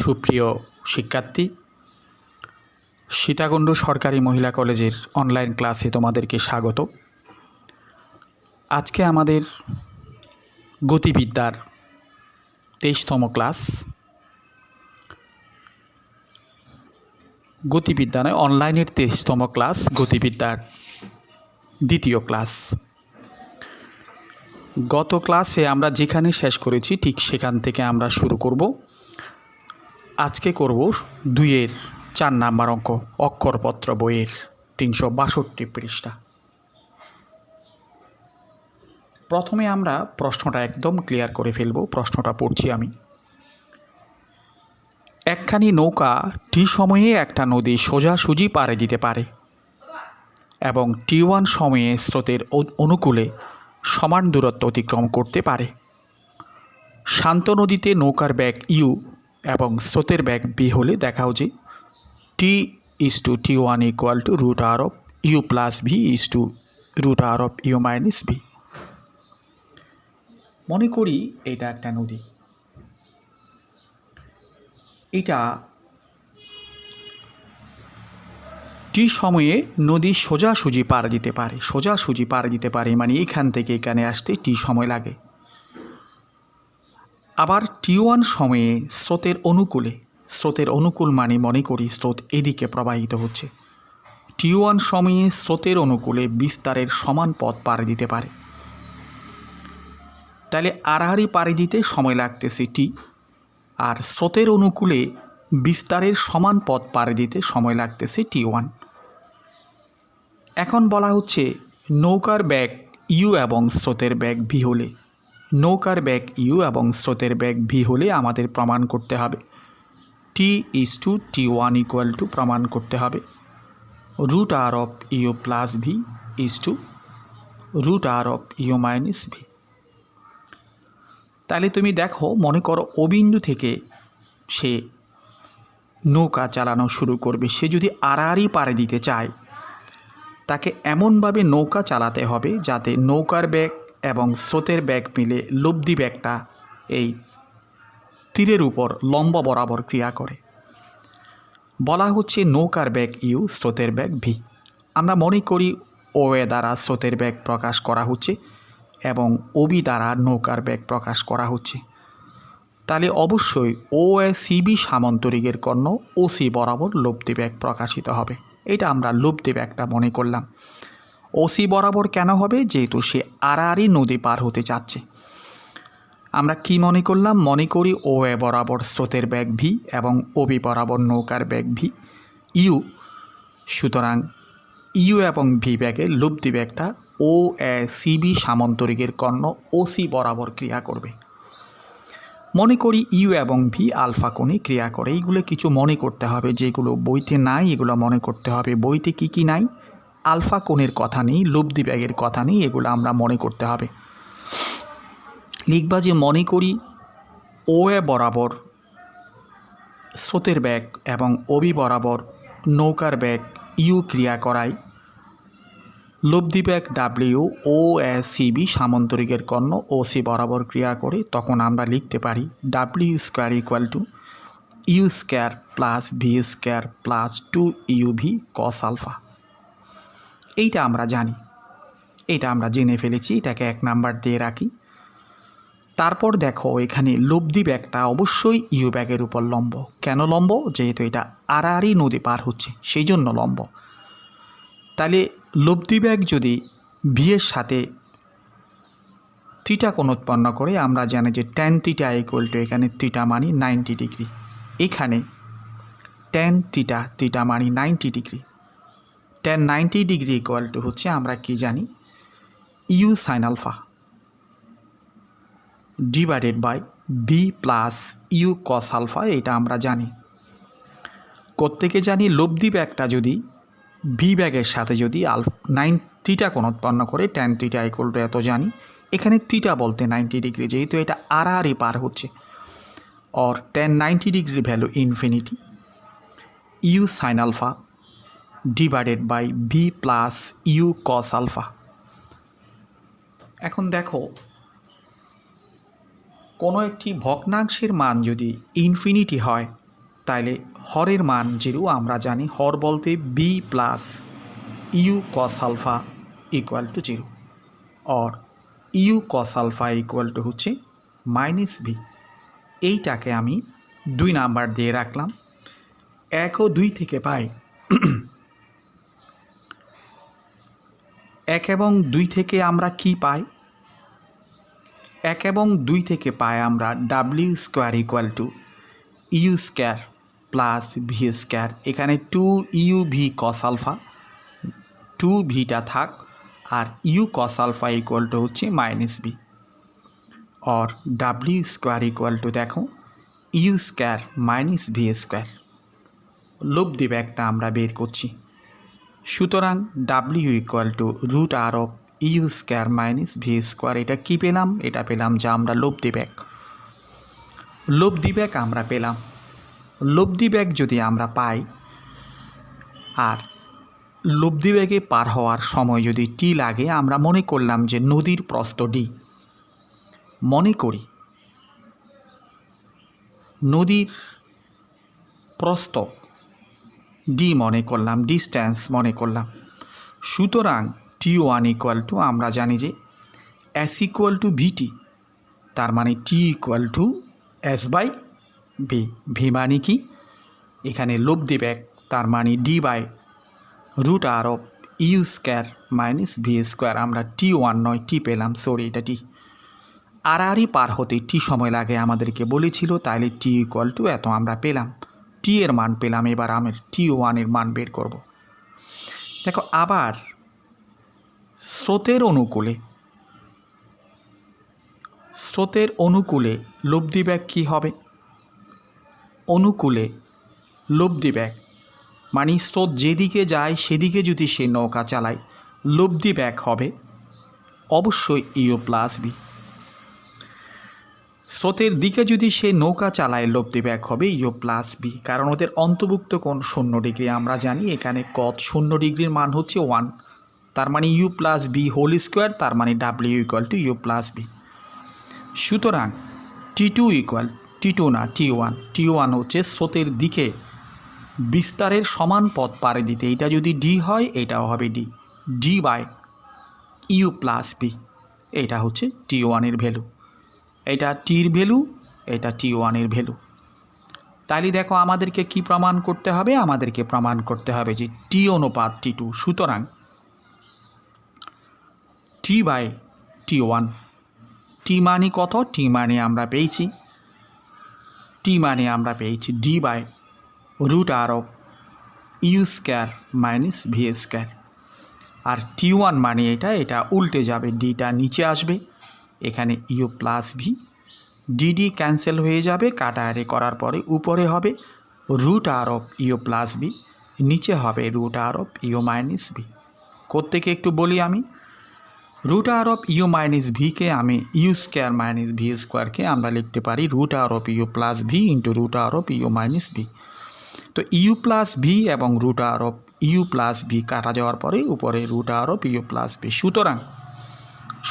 সুপ্রিয় শিক্ষার্থী, সীতাকুণ্ড সরকারি মহিলা কলেজের অনলাইন ক্লাসে তোমাদেরকে স্বাগত। আজকে আমাদের গতিবিদ্যার 23তম ক্লাস। গতিবিদ্যা নয়, অনলাইনের 23তম ক্লাস, গতিবিদ্যার দ্বিতীয় ক্লাস। গত ক্লাসে আমরা যেখানে শেষ করেছি ঠিক সেখান থেকে আমরা শুরু করব। আজকে করব 2-এর 4 নাম্বার অঙ্ক, অক্ষরপত্র বইয়ের 362 পৃষ্ঠা। প্রথমে আমরা প্রশ্নটা একদম ক্লিয়ার করে ফেলব। প্রশ্নটা পড়ছি আমি। একখানি নৌকা টি সময়ে একটা নদী সোজাসুজি পাড়ে দিতে পারে এবং T1 সময়ে স্রোতের অনুকূলে সমান দূরত্ব অতিক্রম করতে পারে। শান্ত নদীতে নৌকার বেগ u এবং স্রোতের বেগ b হলে দেখাও যে T/T1 = √r(u + v) √r(u - v)। মনে করি এটা একটা নদী। এটা টি সময়ে নদী সোজাসুজি পার দিতে পারে। সোজাসুজি পার দিতে পারে মানে এখান থেকে এখানে আসতে টি সময় লাগে। আবার T1 সময়ে স্রোতের অনুকূল মানে মনে করি স্রোত এদিকে প্রবাহিত হচ্ছে। T1 সময়ে স্রোতের অনুকূলে বিস্তারের সমান পথ পাড়ি দিতে পারে। তাহলে আড়াআড়ি পাড়ি দিতে সময় লাগতেছে T, আর স্রোতের অনুকূলে বিস্তারের সমান পথ পাড়ি দিতে সময় লাগতেছে T1। এখন বলা হচ্ছে নৌকার বেগ u এবং স্রোতের বেগ v হলে, নৌকার বেগ u এবং স্রোতের বেগ v হলে আমাদের প্রমাণ করতে হবে T/T1 = প্রমাণ করতে হবে √r(u + v) √r(u - v)। তাহলে তুমি দেখো, মনে করো ও বিন্দু থেকে সে নৌকা চালানো শুরু করবে। সে যদি আড়াআড়ি পাড়ে দিতে চায়, তাকে এমনভাবে নৌকা চালাতে হবে যাতে নৌকার বেগ এবং স্রোতের বেগ মিলে লব্ধি বেগটা এই তীরের উপর লম্ব বরাবর ক্রিয়া করে। বলা হচ্ছে নৌকার বেগ u, স্রোতের বেগ v। আমরা মনে করি OA দ্বারা স্রোতের বেগ প্রকাশ করা হচ্ছে এবং OB দ্বারা নৌকার বেগ প্রকাশ করা হচ্ছে। তাহলে অবশ্যই OACB সামান্তরিকের কর্ণ OC বরাবর লব্ধি বেগ প্রকাশিত হবে। এটা আমরা লব্ধি বেগটা মনে করলাম। OC বরাবর কেন হবে? যেহেতু সে আড়াআড়ি নদী পার হতে চাচ্ছে। আমরা কি মনে করলাম? মনে করি OA বরাবর স্রোতের বেগ v এবং OB বরাবর নৌকার বেগ v u। সুতরাং u এবং v বেগের লব্ধি বেগটা OACB সামান্তরিকের কর্ণ OC বরাবর ক্রিয়া করবে। মনে করি u এবং v আলফা কোণে ক্রিয়া করে। এইগুলো কিছু মনে করতে হবে, যেগুলো বইতে নাই এগুলো মনে করতে হবে। বইতে কি কি নাই? আলফা কোণের কথা নেই, লব্ধি বেগের কথা নেই, এগুলো আমরা মনে করতে হবে। লিখবা যে মনে করি OA বরাবর স্রোতের বেগ এবং OB বরাবর নৌকার বেগ u ক্রিয়া করায় লব্ধি বেগ w OACB সামান্তরিকের কর্ণ OC বরাবর ক্রিয়া করে। তখন আমরা লিখতে পারি w² = u² + v² + 2uv cos alpha. এইটা আমরা জানি, এটা আমরা জেনে ফেলেছি। এটাকে 1 নাম্বার দিয়ে রাখি। তারপর দেখো এখানে লব্ধি বেগটা অবশ্যই u বেগের উপর লম্ব। কেন লম্ব? যেহেতু এটা আড়াআড়ি নদী পার হচ্ছে, সেই জন্য লম্ব। তাহলে লব্ধি বেগ যদি v এর সাথে থিটা কোণ উৎপন্ন করে, আমরা জানি যে tan θ = এখানে থিটা মানি 90 ডিগ্রি। এখানে tan θ মানি 90 ডিগ্রি। tan 90 ডিগ্রি = হচ্ছে আমরা কি জানি u sin alpha / v + u cos alpha. এটা আমরা জানি। কোত্থেকে জানি? লব্ধি বেগটা যদি v বেগের সাথে যদি θ কোণ উৎপন্ন করে, tan θ = এত জানি। এখানে থিটা বলতে 90 ডিগ্রি, যেহেতু এটা আড়াআড়ি পার হচ্ছে। और tan 90 degree value infinity u sin alpha / v + u cos alpha. এখন দেখো, কোনো একটি ভগ্নাংশের মান যদি ইনফিনিটি হয় তাইলে হরের মান 0 আমরা জানি হর বলতে B plus U cos alpha equal to 0 और U cos alpha equal to হচ্ছে মাইনাস বি। এইটাকে আমি 2 নাম্বার দিয়ে রাখলাম। 1 ও 2 থেকে পাই 1 এবং 2 থেকে আমরা কি পাই? 1 এবং 2 থেকে পাই আমরা W square equal to U square plus V square. এখানে 2 ইউ ভি কস আলফা, 2 ভিটা থাক, আর U cos alpha equal to হচ্ছে মাইনাস বি। और ডাব্লিউ স্কোয়ার ইকুয়াল টু দেখো U square minus V square. লব্ধি ব্যাগটা আমরা বের করছি। সুতরাং W equal to root R of U square minus V square. এটা কী পেলাম? এটা পেলাম যে আমরা লব্ধি ব্যাগ আমরা পেলাম। লব্ধি ব্যাগ যদি আমরা পাই, আর লব্ধি ব্যাগে পার হওয়ার সময় যদি টি লাগে, আমরা মনে করলাম যে নদীর প্রস্থ ডি। মনে করি নদীর প্রস্থ ডি মনে করলাম, ডিস্ট্যান্স মনে করলাম। সুতরাং T1 ইকুয়াল টু আমরা জানি যে S ইকুয়াল টু ভিটি, তার মানে T equal to S by V. V মানে কি? এখানে লব্ধি ব্যাগ, তার মানে D by root R of U square minus V square. আমরা T1 নয় টি পেলাম, সরি এটা টি। আড়াআড়ি পার হতে টি সময় লাগে আমাদেরকে বলেছিল, তাইলে টি ইকুয়াল টু এত আমরা পেলাম। টি এর মান পেলাম। এবার আমি T1 এর মান বের করব। দেখো আবার স্রোতের অনুকূলে লব্ধি ব্যাগ কী হবে? অনুকূলে লব্ধি ব্যাগ মানে স্রোত যেদিকে যায় সেদিকে যদি সে নৌকা চালায়, লব্ধি ব্যাগ হবে অবশ্যই ইউ প্লাস বি। স্রোতের দিকে যদি সে নৌকা চালায়, লব্ধি ব্যাগ হবে ইউ প্লাস বি। কারণ ওদের অন্তর্ভুক্ত কোণ 0 ডিগ্রি আমরা জানি। এখানে কত 0 ডিগ্রির মান হচ্ছে 1, তার মানে U plus B whole square, তার মানে W equal to U plus B. সুতরাং T2 ইকুয়াল T2 না T1 হচ্ছে স্রোতের দিকে বিস্তারের সমান পথ পাড়ি দিতে। এটা যদি ডি হয়, এটাও হবে D by U plus B. এটা হচ্ছে T1 এর ভ্যালু, এটা টির ভ্যালু, এটা T1 এর ভ্যালু। তাইলে দেখো আমাদেরকে কি প্রমাণ করতে হবে? আমাদেরকে প্রমাণ করতে হবে যে টি অনুপাত T2। সুতরাং টি বাই T1। টি মানে কত? টি মানে আমরা পেয়েছি D by root R of U square minus V square. আর T1 মানে এটা উল্টে যাবে, ডিটা নিচে আসবে, এখানে U plus V. D cancel হয়ে যাবে, কাটাকাটি করার পরে উপরে হবে root R of U plus B, নিচে হবে root R of U minus B. কোত্থেকে একটু বলি আমি, root R of U minus ভিকে আমি ইউ স্কোয়ার মাইনাস ভি স্কোয়ারকে আমরা লিখতে পারি root R of U plus V into root R of U minus V. তো ইউ প্লাস ভি এবং root R of U plus V কাটা যাওয়ার পরে উপরে root R of U plus V. সুতরাং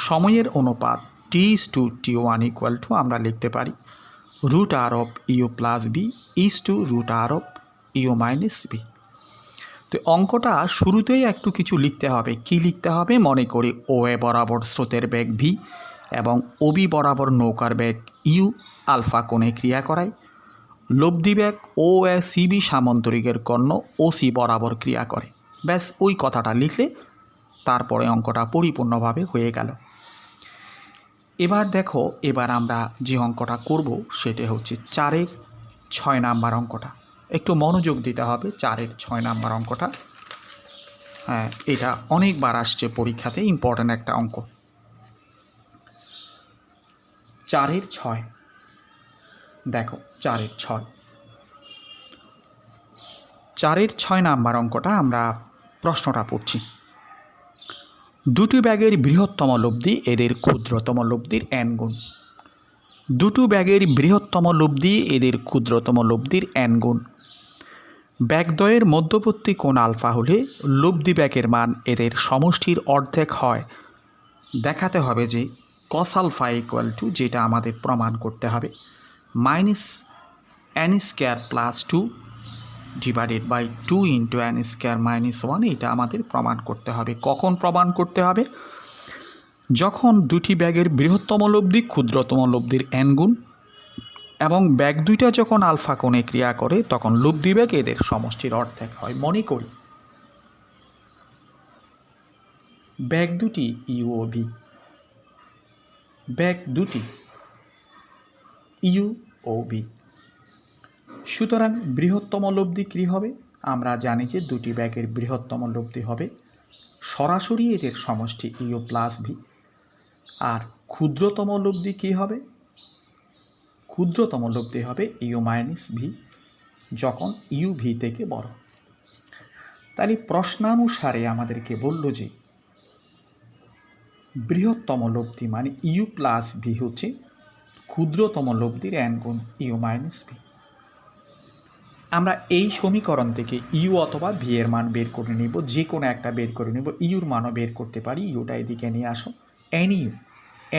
সময়ের অনুপাত T1 ইকুয়াল টু আমরা লিখতে পারি root R of U plus B is to root R of U minus B. তো অঙ্কটা শুরুতেই একটু কিছু লিখতে হবে। কি লিখতে হবে? মনে করি ও এ বরাবর স্রোতের বেগ ভি এবং ওবি বরাবর নৌকার বেগ ইউ আলফা কোণে ক্রিয়া করায়। লব্ধি বেগ ও এ সিবি সামান্তরিকের কর্ণ ও সি বরাবর ক্রিয়া করে। ব্যাস ওই কথাটা লিখলে তারপরে অঙ্কটা পরিপূর্ণভাবে হয়ে গেল। এবার দেখো, এবার আমরা যে অঙ্কটা করব সেটা হচ্ছে 4-এর 6 নাম্বার অঙ্কটা। একটু মনোযোগ দিতে হবে 4-এর 6 নাম্বার অঙ্কটা। হ্যাঁ, এটা অনেকবার আসছে পরীক্ষাতে, ইম্পর্ট্যান্ট একটা অঙ্ক। 4-এর 6 দেখো, 4-এর 6 নাম্বার অঙ্কটা আমরা প্রশ্নটা পড়ছি। দুটি ব্যাগের বৃহত্তম লব্ধি এদের ক্ষুদ্রতম লব্ধির n গুণ। দুটো ব্যাগের বৃহত্তম লব্ধি এদের ক্ষুদ্রতম লব্ধির n গুণ। ব্যাগদ্বয়ের মধ্যবর্তী কোণ আলফা হলে লব্ধি ব্যাগের মান এদের সমষ্টির অর্ধেক হয়। দেখাতে হবে যে কস আলফা ইকুয়াল টু, যেটা আমাদের প্রমাণ করতে হবে, minus n square plus 2 divided by 2 into n square minus 1। এটা আমাদের প্রমাণ করতে হবে। কখন প্রমাণ করতে হবে? যখন দুটি ব্যাগের বৃহত্তম লব্ধি ক্ষুদ্রতম লব্ধির n গুণ এবং ব্যাগ দুইটা যখন আলফা কোণে ক্রিয়া করে তখন লব্ধি ব্যাগ এদের সমষ্টির অর্ধেক হয়। মনে করি ব্যাগ দুটি ইউ ও ভি, ব্যাগ দুটি ইউ ও ভি। সুতরাং বৃহত্তম লব্ধি কী হবে? আমরা জানি যে দুটি ব্যাগের বৃহত্তম লব্ধি হবে সরাসরি এদের সমষ্টি ইউ প্লাস ভি। আর ক্ষুদ্রতম লব্ধি কী হবে? ক্ষুদ্রতম লব্ধি হবে ইউ মাইনাস ভি যখন ইউ ভি থেকে বড়। তাহলে প্রশ্নানুসারে আমাদেরকে বলল যে বৃহত্তম লব্ধি মানে ইউ প্লাস ভি হচ্ছে ক্ষুদ্রতম লব্ধির n গুণ ইউ মাইনাস ভি। আমরা এই সমীকরণ থেকে ইউ অথবা ভি এর মান বের করে নেব, যে কোনো একটা বের করে নেব। ইউর মানও বের করতে পারি। ইউটা এদিকে নিয়ে আসো,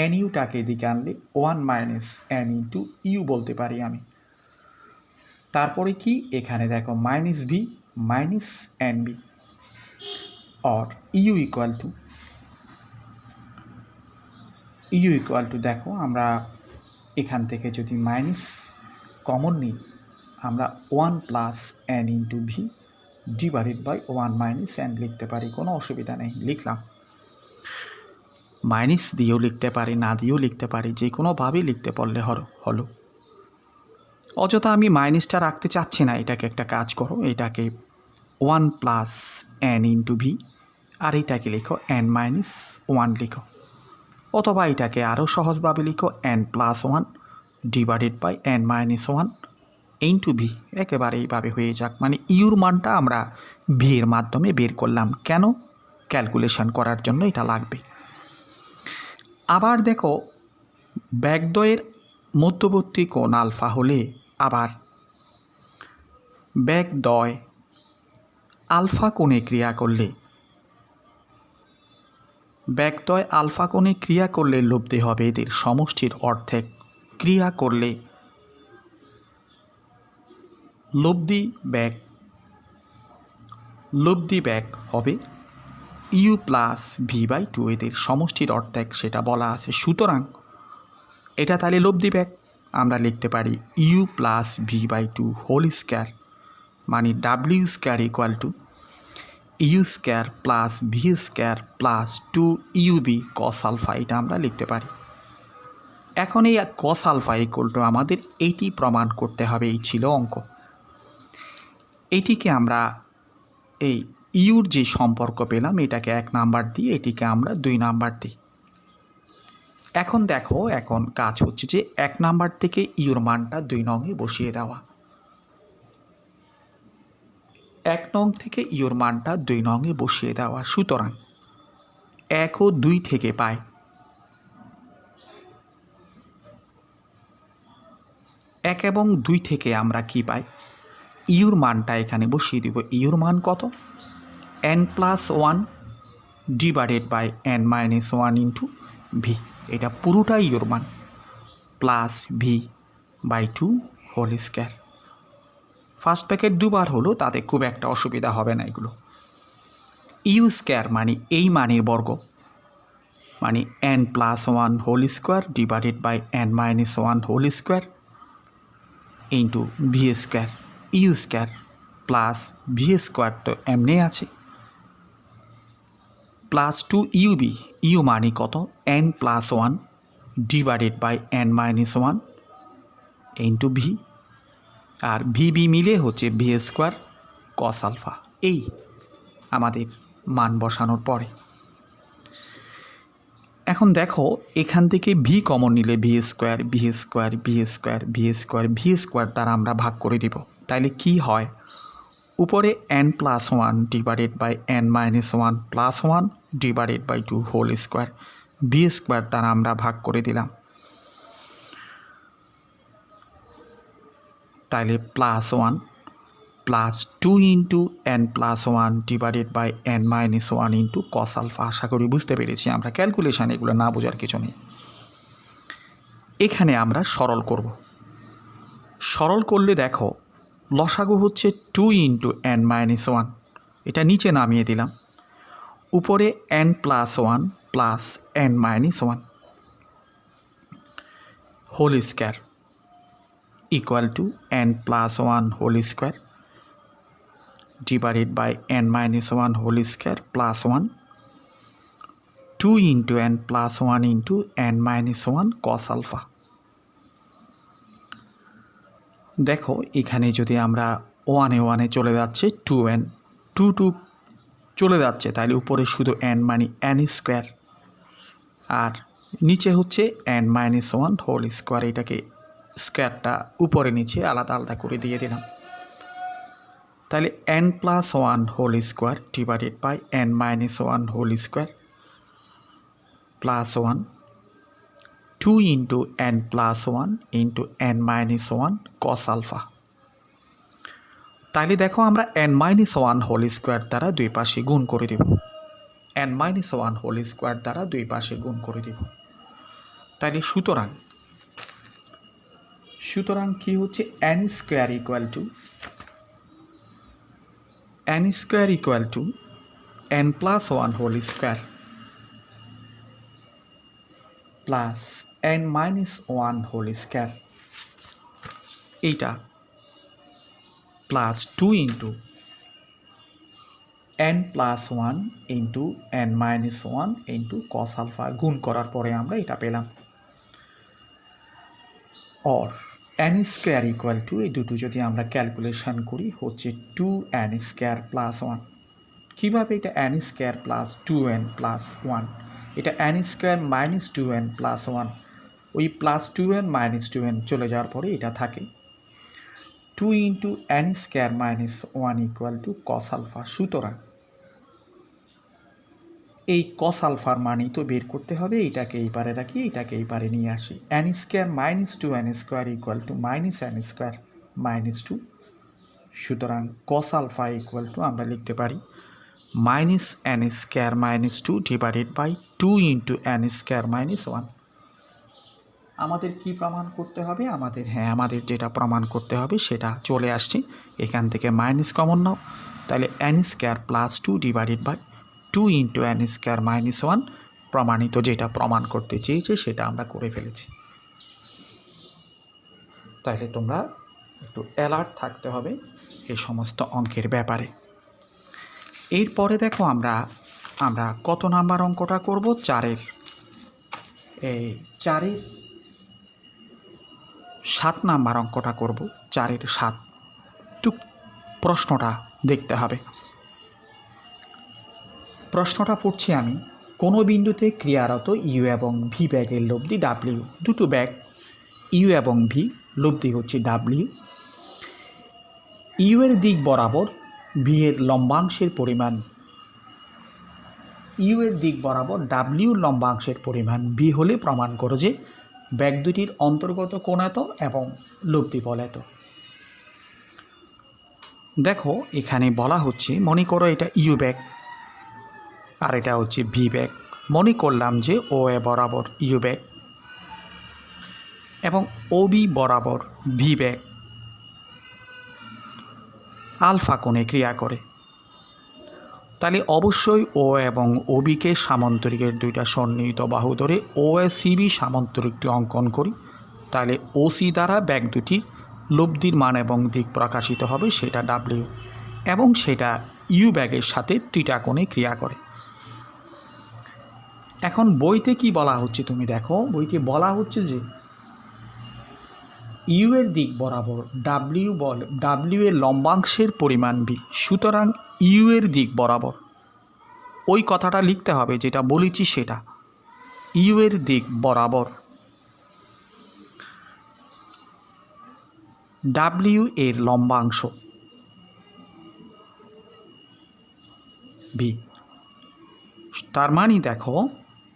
এন ইউটাকে এদিকে আনলে 1 মাইনাস এন ইন্টু ইউ বলতে পারি আমি। তারপরে কি এখানে দেখো minus V minus N B or U equal to দেখো আমরা এখান থেকে যদি মাইনাস কমন নিই আমরা 1 plus N into V divided by 1 minus N লিখতে পারি। কোনো অসুবিধা নেই, লিখলাম। মাইনাস দিয়েও লিখতে পারি, না দিয়েও লিখতে পারি, যে কোনোভাবেই লিখতে পারলে হলো। অযথা আমি মাইনাসটা রাখতে চাচ্ছি না। এটাকে একটা কাজ করো, এটাকে 1 প্লাস এন ইন্টু ভি আর এটাকে লিখো এন মাইনাস 1 লিখো, অথবা এটাকে আরও সহজভাবে লিখো N plus 1 divided by N minus 1 into V. একেবারে এইভাবে হয়ে যাক। মানে ইউর মানটা আমরা ভি এর মাধ্যমে বের করলাম। কেন? ক্যালকুলেশন করার জন্য এটা লাগবে। আবার দেখো ব্যাগদ্বয়ের মধ্যবর্তী কোণ আলফা হলে আবার ব্যাগদ্বয় আলফা কোণে ক্রিয়া করলে লব্ধি হবে এদের সমষ্টির অর্ধেক। ক্রিয়া করলে লব্ধি ব্যাগ হবে ইউ প্লাস ভি বাই 2 এদের সমষ্টির অর্ধেক, সেটা বলা আছে। সুতরাং এটা তাহলে লব্ধি ব্যাগ। আমরা লিখতে পারি U plus V by 2 whole square মানে W square equal to U square plus V square plus 2 U B cos alpha. এটা আমরা লিখতে পারি। এখন এই কস আলফা ইকুয়াল টু আমাদের এইটি প্রমাণ করতে হবে। এই ছিল অঙ্ক। এইটিকে আমরা এই ইউর যে সম্পর্ক পেলাম এটাকে 1 নাম্বার দিই, এটিকে আমরা 2 নাম্বার দিই। এখন দেখো এখন কাজ হচ্ছে যে 1 নাম্বার থেকে ইউর মানটা 2 নংয়ে বসিয়ে দেওয়া। 1 নং থেকে ইউর মানটা 2 নংয়ে বসিয়ে দেওয়া। সুতরাং 1 ও 2 থেকে পাই 1 এবং 2 থেকে আমরা কি পাই? ইউর মানটা এখানে বসিয়ে দিব। ইউর মান কত? n plus 1 divided by n minus 1 into V. এটা পুরোটাই ইউর মান plus V by 2 whole square. First packet দুবার হলো, তাতে খুব একটা অসুবিধা হবে না। এগুলো ইউ স্কোয়ার মানে এই মানের বর্গ মানে n plus 1 whole square divided by n minus 1 whole square into V square. U square plus V square তো এমনি আছে প্লাস 2 ইউবি। ইউ মানে কত? n plus 1 divided by n minus 1 into V. আর ভিবি মিলে হচ্ছে ভি স্কোয়ার কস আলফা। এই আমাদের মান বসানোর পরে এখন দেখো এখান থেকে ভি কমন নিলে ভি স্কোয়ার দ্বারা আমরা ভাগ করে দিব। তাইলে কি হয়? উপরে n plus 1 divided by n minus 1 plus 1 divided by 2 whole square V square দ্বারা আমরা ভাগ করে দিলাম। তাইলে plus 1 plus 2 into n plus 1 divided by n minus 1 into cos alpha. আশা করি বুঝতে পেরেছি। আমরা ক্যালকুলেশান এগুলো না বোঝার কিছু নেই। এখানে আমরা সরল করব। সরল করলে দেখো লসাগু হচ্ছে 2 ইন্টু n মাইনাস 1, এটা নিচে নামিয়ে দিলাম, উপরে n plus 1 plus n minus 1 whole square equal to n plus 1 whole square divided by n minus 1 whole square plus 1 2 into n plus 1 into n minus 1 cos alpha. দেখো এখানে যদি আমরা 1 চলে যাচ্ছে 2n 2 চলে যাচ্ছে, তাহলে উপরে শুধু n মানে n স্কোয়ার, আর নিচে হচ্ছে n মাইনাস 1 হোল স্কোয়ার। এটাকে স্কোয়ারটা উপরে নিচে আলাদা আলাদা করে দিয়ে দিলাম, তাহলে n plus 1 whole square divided by n minus 1 whole square plus 1 2 into n plus 1 into n minus 1 cos alpha. তাহলে দেখো আমরা n মাইনাস 1 হোল স্কোয়ার দ্বারা দুই পাশে গুণ করে দেব, n মাইনাস 1 হোল স্কোয়ার দ্বারা দুই পাশে গুণ করে দেব। তাহলে সুতরাং কি হচ্ছে n square equal to n plus 1 whole square plus n minus 1 whole square, এইটা plus 2 into n plus 1 into n minus 1 into cos alpha. গুণ করার পরে আমরা এটা পেলাম। और n স্কোয়ার ইকুয়াল টু এই দুটো যদি আমরা ক্যালকুলেশন করি হচ্ছে 2n স্কোয়ার প্লাস 1। কীভাবে এটা n square plus 2n plus 1, এটা n square minus 2n plus 1, ওই প্লাস 2n মাইনাস 2n চলে যাওয়ার পরে এটা থাকে 2 into n square minus 1 equal to cos alpha. সুতরাং এই কস আলফার মানই তো বের করতে হবে, এটাকে এই পারে রাখি, এটাকে এই পারে নিয়ে আসি। n square minus 2n square equal to minus n square minus 2। সুতরাং কস আলফা ইকুয়াল টু আমরা লিখতে পারি minus n square minus 2 divided by 2 into n square minus 1। আমাদের কি প্রমাণ করতে হবে? আমাদের যেটা প্রমাণ করতে হবে সেটা চলে আসছে, এখান থেকে মাইনাস কমন নাও, তাহলে n square plus 2 divided by 2 into n square minus 1 প্রমাণিত যেটা প্রমাণ করতে চেয়েছে সেটা আমরা করে ফেলেছি। তাহলে তোমরা একটু অ্যালার্ট থাকতে হবে এই সমস্ত অঙ্কের ব্যাপারে। এরপরে দেখো আমরা কত নাম্বার অঙ্কটা করব? 4-এর 7 নাম্বার অঙ্কটা করব, 4-এর 7। তো প্রশ্নটা দেখতে হবে। প্রশ্নটা পড়ছি আমি, কোনো বিন্দুতে ক্রিয়ারত ইউ এবং ভি ব্যাগের লব্ধি ডাব্লিউ, দুটো ব্যাগ ইউ এবং ভি, লব্ধি হচ্ছে ডাব্লিউ। ইউ এর দিক বরাবর ভি এর লম্বাংশের পরিমাণ, ইউ এর দিক বরাবর ডাব্লিউর লম্বাংশের পরিমাণ ভি হলে প্রমাণ করো যে ব্যাগ দুটির অন্তর্গত কোণ এত এবং লব্ধি বল এত। দেখো এখানে বলা হচ্ছে, মনে করো এটা ইউ ব্যাগ আর এটা হচ্ছে ভি ব্যাগ। মনে করলাম যে ও এ বরাবর ইউ ব্যাগ এবং ও বি বরাবর ভি ব্যাগ আলফা কোণে ক্রিয়া করে। তাহলে অবশ্যই ও এবং ও বিকে সামান্তরিকের দুইটা সন্নিহিত বাহু ধরে ও এ সিবি সামান্তরিকটি অঙ্কন করি, তাহলে ও সি দ্বারা ব্যাগ দুটির লব্ধির মান এবং দিক প্রকাশিত হবে, সেটা ডাব্লিউ, এবং সেটা ইউ ব্যাগের সাথে থিটা কোণে ক্রিয়া করে। এখন বইতে কি বলা হচ্ছে তুমি দেখো, বইতে বলা হচ্ছে যে ইউ এর দিক বরাবর ডাব্লিউ এর লম্বাংশের পরিমাণ ভি। সুতরাং ইউ এর দিক বরাবর ওই কথাটা লিখতে হবে যেটা বলেছি, সেটা ইউ এর দিক বরাবর ডাব্লিউ এর লম্বাংশ ভি। তার মানে দেখো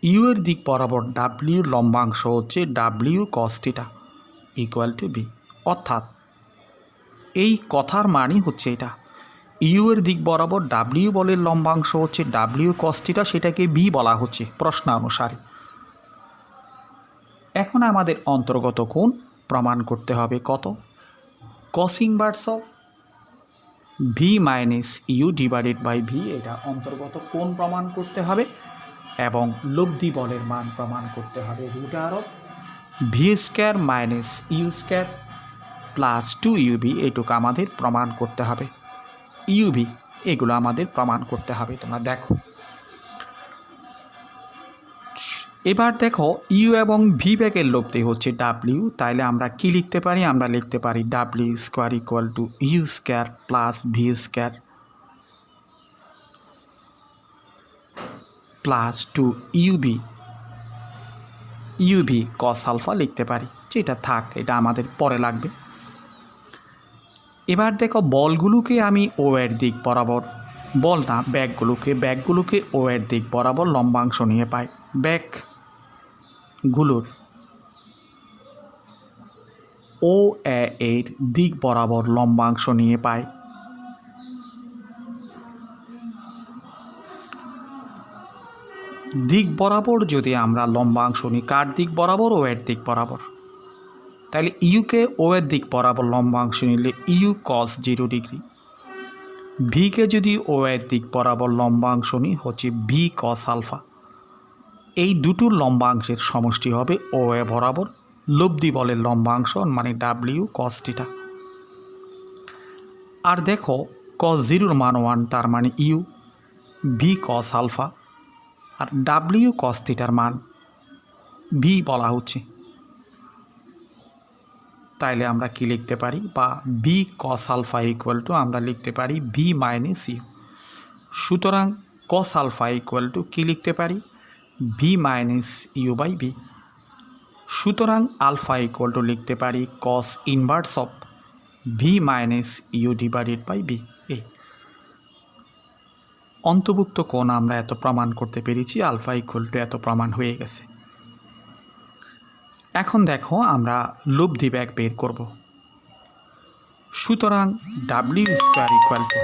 ইউ এর দিক বরাবর ডাব্লিউর লম্বাংশ হচ্ছে W cos theta equal to B. অর্থাৎ এই কথার মানে হচ্ছে এটা, ইউ এর দিক বরাবর ডাব্লিউ বলের লম্বাংশ হচ্ছে ডাব্লিউ কস থিটা, সেটাকে বি বলা হচ্ছে প্রশ্নানুসারে। এখন আমাদের অন্তর্গত কোণ প্রমাণ করতে হবে কত? Cos inverse of V minus U divided by V, এটা অন্তর্গত কোণ প্রমাণ করতে হবে এবং লব্ধি বলের মান প্রমাণ করতে হবে root of V square minus U square plus 2 U B, এটুকু আমাদের প্রমাণ করতে হবে। ইউবি এগুলো আমাদের প্রমাণ করতে হবে। তোমরা দেখো, এবার দেখো ইউ এবং ভি ব্যাগের লব্ধি হচ্ছে ডাব্লিউ, তাইলে আমরা কি লিখতে পারি? আমরা লিখতে পারি W square equal to U square plus V square plus 2 U B, U B cos alpha লিখতে পারি, যেটা থাক, এটা আমাদের পরে লাগবে। এবার দেখো বলগুলোকে আমি ও এর দিক বরাবর, বল না ব্যাগগুলোকে ও এর দিক বরাবর লম্বাংশ নিয়ে পাই। ব্যাগগুলোর ও এর দিক বরাবর লম্বাংশ নিয়ে পাই। দিক বরাবর যদি আমরা লম্বাংশ নিই, কার দিক বরাবর? ও এর দিক বরাবর। তাহলে ইউকে ও এর দিক বরাবর লম্বাংশ নিলে ইউ কস 0 ডিগ্রি, ভিকে যদি ও এর দিক বরাবর লম্বাংশ নিই হচ্ছে ভি কস আলফা। এই দুটোর লম্বাংশের সমষ্টি হবে ও এ বরাবর লব্ধি বলের লম্বাংশ, মানে ডাব্লিউ কস থিটা। আর দেখো কস 0 মান 1, তার মানে you V cos alpha, R W কস থিটার মান ভি বলা হচ্ছে। তাইলে আমরা কি লিখতে পারি? বা V cos alpha equal to আমরা লিখতে পারি ভি মাইনাস ইউ। সুতরাং কস আলফা ইকুয়াল টু কী লিখতে পারি? V minus U by V. সুতরাং আলফা ইকুয়াল টু লিখতে পারি cos inverse of V minus U divided by V. এই অন্তর্ভুক্ত কোণ আমরা এত প্রমাণ করতে পেরেছি, আলফা ইকুয়াল টু এত প্রমাণ হয়ে গেছে। এখন দেখো আমরা লব্ধি ব্যাগ বের করব। সুতরাং ডাব্লিউ স্কোয়ার ইকুয়াল টু